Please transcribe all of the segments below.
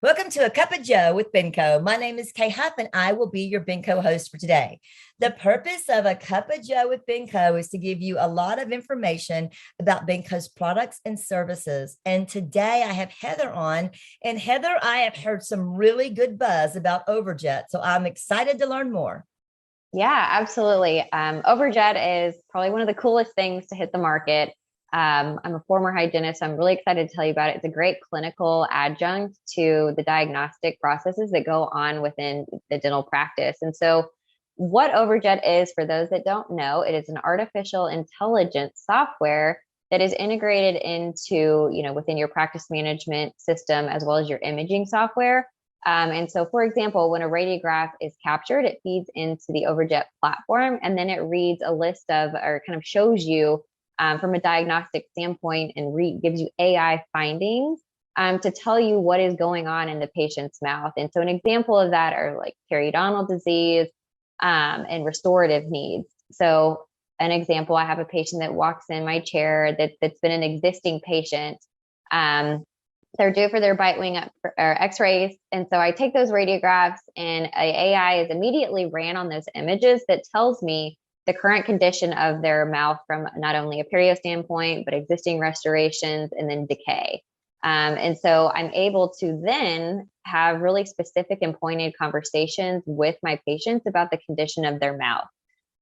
Welcome to A Cup of Joe with Benco. My name is Huff, and I will be your Benco host for today. The purpose of A Cup of Joe with Benco is to give you a lot of information about Benco's products and services. And today I have Heather on. And Heather, I have heard some really good buzz about Overjet, so I'm excited to learn more. Yeah, absolutely. Overjet is probably one of the coolest things to hit the market. I'm a former hygienist, so I'm really excited to tell you about it. It's a great clinical adjunct to the diagnostic processes that go on within the dental practice. And so, what Overjet is, for those that don't know, it is an artificial intelligence software that is integrated into, within your practice management system as well as your imaging software. And so, for example, when a radiograph is captured, it feeds into the Overjet platform, and then it reads a list of, or kind of shows you from a diagnostic standpoint, and gives you AI findings to tell you what is going on in the patient's mouth. And so an example of that are like periodontal disease and restorative needs. So an example, I have a patient that walks in my chair that's been an existing patient. They're due for their bite wing or x-rays. And so I take those radiographs, and AI is immediately ran on those images that tells me the current condition of their mouth from not only a perio standpoint, but existing restorations and then decay. And so I'm able to then have really specific and pointed conversations with my patients about the condition of their mouth.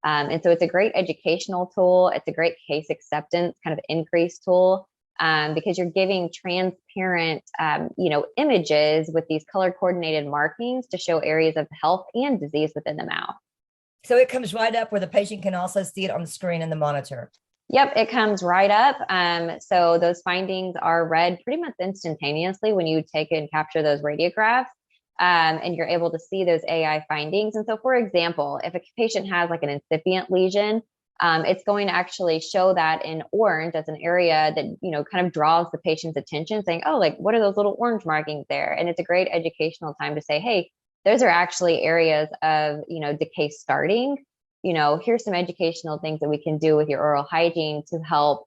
And so it's a great educational tool. It's a great case acceptance kind of increase tool. Because you're giving transparent, images with these color coordinated markings to show areas of health and disease within the mouth. So it comes right up where the patient can also see it on the screen in the monitor. Yep, it comes right up. So those findings are read pretty much instantaneously when you take and capture those radiographs, and you're able to see those AI findings. And so, for example, if a patient has like an incipient lesion, it's going to actually show that in orange as an area that, kind of draws the patient's attention, saying, oh, like, what are those little orange markings there? And it's a great educational time to say, hey, those are actually areas of, decay starting. Here's some educational things that we can do with your oral hygiene to help,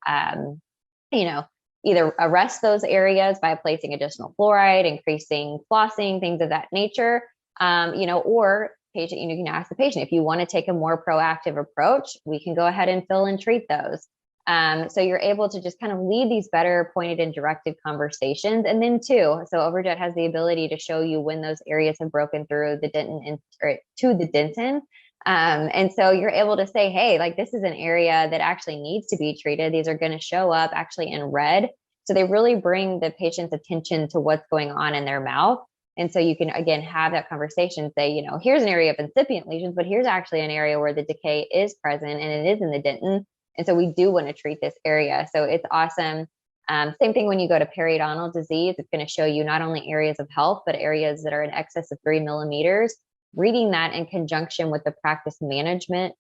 either arrest those areas by placing additional fluoride, increasing flossing, things of that nature, or patient, you can ask the patient, if you want to take a more proactive approach, we can go ahead and fill and treat those. So you're able to just kind of lead these better pointed and directed conversations. And then too, so Overjet has the ability to show you when those areas have broken through the dentin or to the dentin. And so you're able to say, hey, like, this is an area that actually needs to be treated. These are going to show up actually in red. So they really bring the patient's attention to what's going on in their mouth. And so you can, again, have that conversation, say, here's an area of incipient lesions, but here's actually an area where the decay is present and it is in the dentin. And so we do want to treat this area. So it's awesome. Same thing when you go to periodontal disease, it's going to show you not only areas of health, but areas that are in excess of 3 millimeters. Reading that in conjunction with the practice management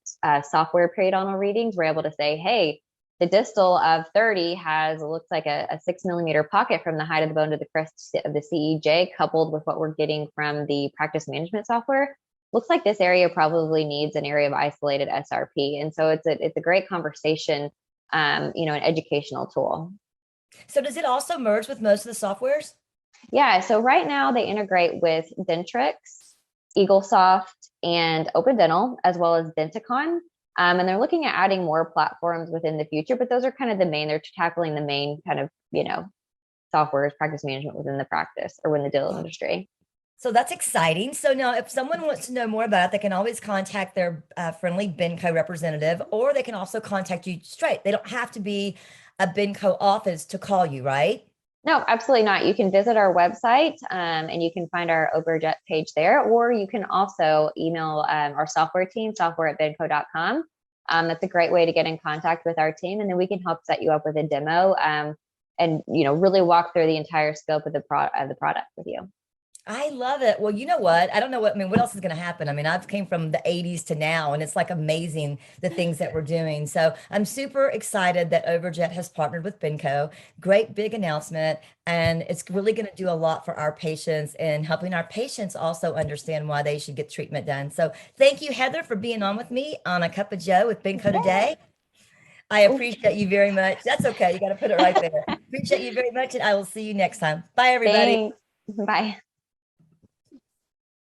software periodontal readings, we're able to say, hey, the distal of 30 looks like a 6 millimeter pocket from the height of the bone to the crest of the CEJ, coupled with what we're getting from the practice management software. Looks like this area probably needs an area of isolated SRP. And so it's a great conversation, an educational tool. So does it also merge with most of the softwares? Yeah. So right now they integrate with Dentrix, EagleSoft, and Open Dental, as well as Denticon. And they're looking at adding more platforms within the future, but those are kind of they're tackling the main kind of, softwares, practice management within the practice or within the dental industry. So that's exciting. So now if someone wants to know more about it, they can always contact their friendly Benco representative, or they can also contact you straight. They don't have to be a Benco office to call you, right? No, absolutely not. You can visit our website and you can find our Overjet page there, or you can also email our software team, software@benco.com. That's a great way to get in contact with our team, and then we can help set you up with a demo and really walk through the entire scope of the product with you. I love it. Well, you know what? I don't know what else is going to happen. I mean, I've came from the 80s to now, and it's like amazing the things that we're doing. So I'm super excited that Overjet has partnered with Benco. Great big announcement. And it's really going to do a lot for our patients and helping our patients also understand why they should get treatment done. So thank you, Heather, for being on with me on A Cup of Joe with Benco today. I appreciate you very much. That's okay. You got to put it right there. Appreciate you very much. And I will see you next time. Bye, everybody. Thanks. Bye.